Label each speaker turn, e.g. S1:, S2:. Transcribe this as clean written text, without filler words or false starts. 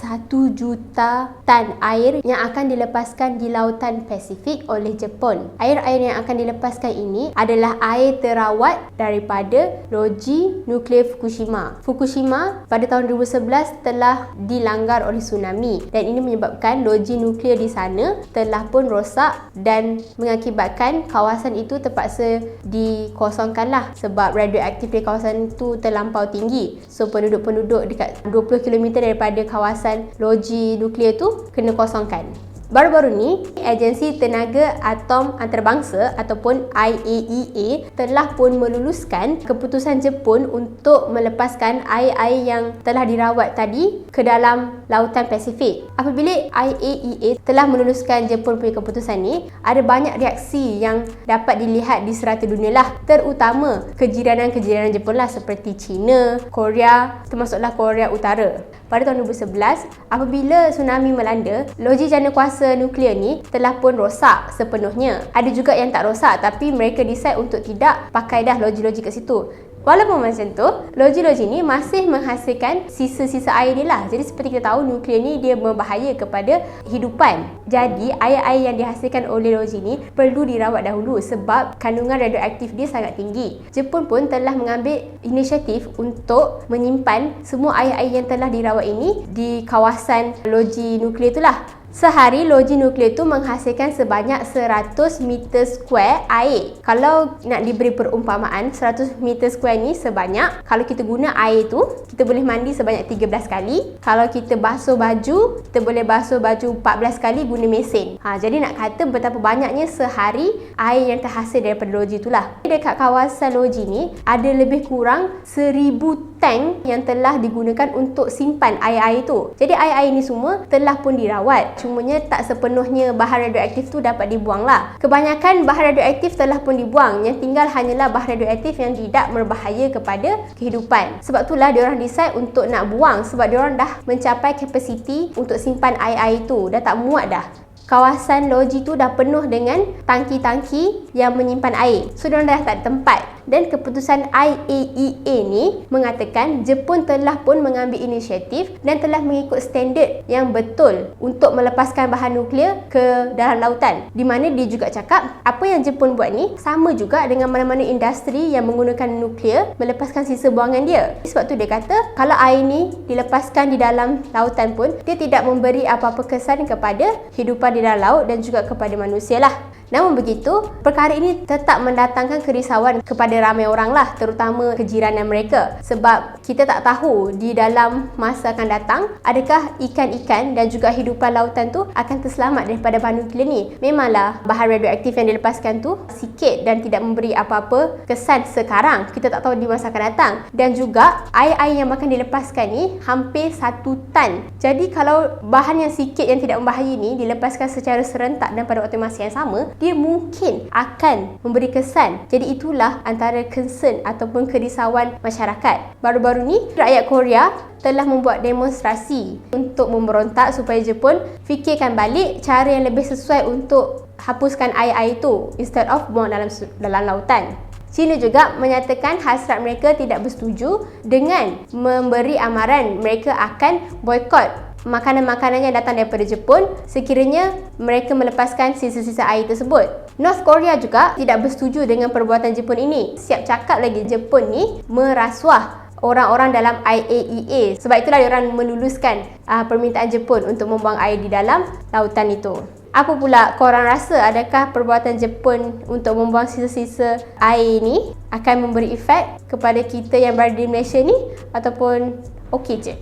S1: 1 juta tan air yang akan dilepaskan di lautan Pasifik oleh Jepun. Air-air yang akan dilepaskan ini adalah air terawat daripada loji nuklear Fukushima. Fukushima pada tahun 2011 telah dilanggar oleh tsunami dan ini menyebabkan loji nuklear di sana telah pun rosak dan mengakibatkan kawasan itu terpaksa dikosongkanlah sebab radioaktif di kawasan itu terlampau tinggi. So penduduk-penduduk dekat 20 km daripada kawasan loji nuklear tu kena kosongkan. Baru-baru ni, Agensi Tenaga Atom Antarabangsa ataupun IAEA telah pun meluluskan keputusan Jepun untuk melepaskan air-air yang telah dirawat tadi ke dalam lautan Pasifik. Apabila IAEA telah meluluskan Jepun punya keputusan ni, ada banyak reaksi yang dapat dilihat di serata dunia lah, terutama kejiranan-kejiranan Jepun lah seperti China, Korea, termasuklah Korea Utara. Pada tahun 2011, apabila tsunami melanda, loji jana kuasa nuklear ni telah pun rosak sepenuhnya. Ada juga yang tak rosak tapi mereka decide untuk tidak pakai dah loji-loji kat situ. Walaupun macam tu, loji-loji ni masih menghasilkan sisa-sisa air dia lah. Jadi seperti kita tahu, nuklear ni dia berbahaya kepada hidupan. Jadi air-air yang dihasilkan oleh loji ni perlu dirawat dahulu sebab kandungan radioaktif dia sangat tinggi. Jepun pun telah mengambil inisiatif untuk menyimpan semua air-air yang telah dirawat ini di kawasan loji nuklear itulah. Sehari loji nuklear tu menghasilkan sebanyak 100 meter square air. Kalau nak diberi perumpamaan, 100 meter square ni sebanyak, kalau kita guna air tu, kita boleh mandi sebanyak 13 kali. Kalau kita basuh baju, kita boleh basuh baju 14 kali guna mesin. Jadi nak kata betapa banyaknya sehari air yang terhasil daripada loji itulah. Dekat kawasan loji ni, ada lebih kurang 1000 tank yang telah digunakan untuk simpan air-air tu. Jadi air-air ni semua telah pun dirawat. Cumanya tak sepenuhnya bahan radioaktif tu dapat dibuang lah. Kebanyakan bahan radioaktif telah pun dibuang. Yang tinggal hanyalah bahan radioaktif yang tidak berbahaya kepada kehidupan. Sebab itulah diorang decide untuk nak buang sebab diorang dah mencapai kapasiti untuk simpan air-air tu. Dah tak muat dah. Kawasan loji tu dah penuh dengan tangki-tangki yang menyimpan air. So diorang dah tak ada tempat. Dan keputusan IAEA ni mengatakan Jepun telah pun mengambil inisiatif dan telah mengikut standard yang betul untuk melepaskan bahan nuklear ke dalam lautan. Di mana dia juga cakap apa yang Jepun buat ni sama juga dengan mana-mana industri yang menggunakan nuklear melepaskan sisa buangan dia. Sebab tu dia kata kalau air ni dilepaskan di dalam lautan pun dia tidak memberi apa-apa kesan kepada kehidupan di dalam laut dan juga kepada manusia lah. Namun begitu, perkara ini tetap mendatangkan kerisauan kepada ramai orang lah, terutama kejiranan mereka. Sebab kita tak tahu di dalam masa akan datang, adakah ikan-ikan dan juga hidupan lautan tu akan terselamat daripada bahan nuklear ni. Memanglah bahan radioaktif yang dilepaskan tu sikit dan tidak memberi apa-apa kesan sekarang. Kita tak tahu di masa akan datang. Dan juga air-air yang akan dilepaskan ni hampir 1 tan. Jadi kalau bahan yang sikit yang tidak membahaya ni dilepaskan secara serentak dan pada waktu masa yang sama, dia mungkin akan memberi kesan. Jadi itulah antara concern ataupun kerisauan masyarakat. Baru-baru ni, rakyat Korea telah membuat demonstrasi untuk memberontak supaya Jepun fikirkan balik cara yang lebih sesuai untuk hapuskan air-air itu instead of buang dalam lautan. China juga menyatakan hasrat mereka tidak bersetuju dengan memberi amaran mereka akan boikot makanan-makanan yang datang daripada Jepun sekiranya mereka melepaskan sisa-sisa air tersebut. North Korea juga tidak bersetuju dengan perbuatan Jepun ini. Siap cakap lagi Jepun ni merasuah orang-orang dalam IAEA. Sebab itulah diorang meluluskan permintaan Jepun untuk membuang air di dalam lautan itu. Apa pula korang rasa, adakah perbuatan Jepun untuk membuang sisa-sisa air ni akan memberi efek kepada kita yang berada di Malaysia ni ataupun okey je?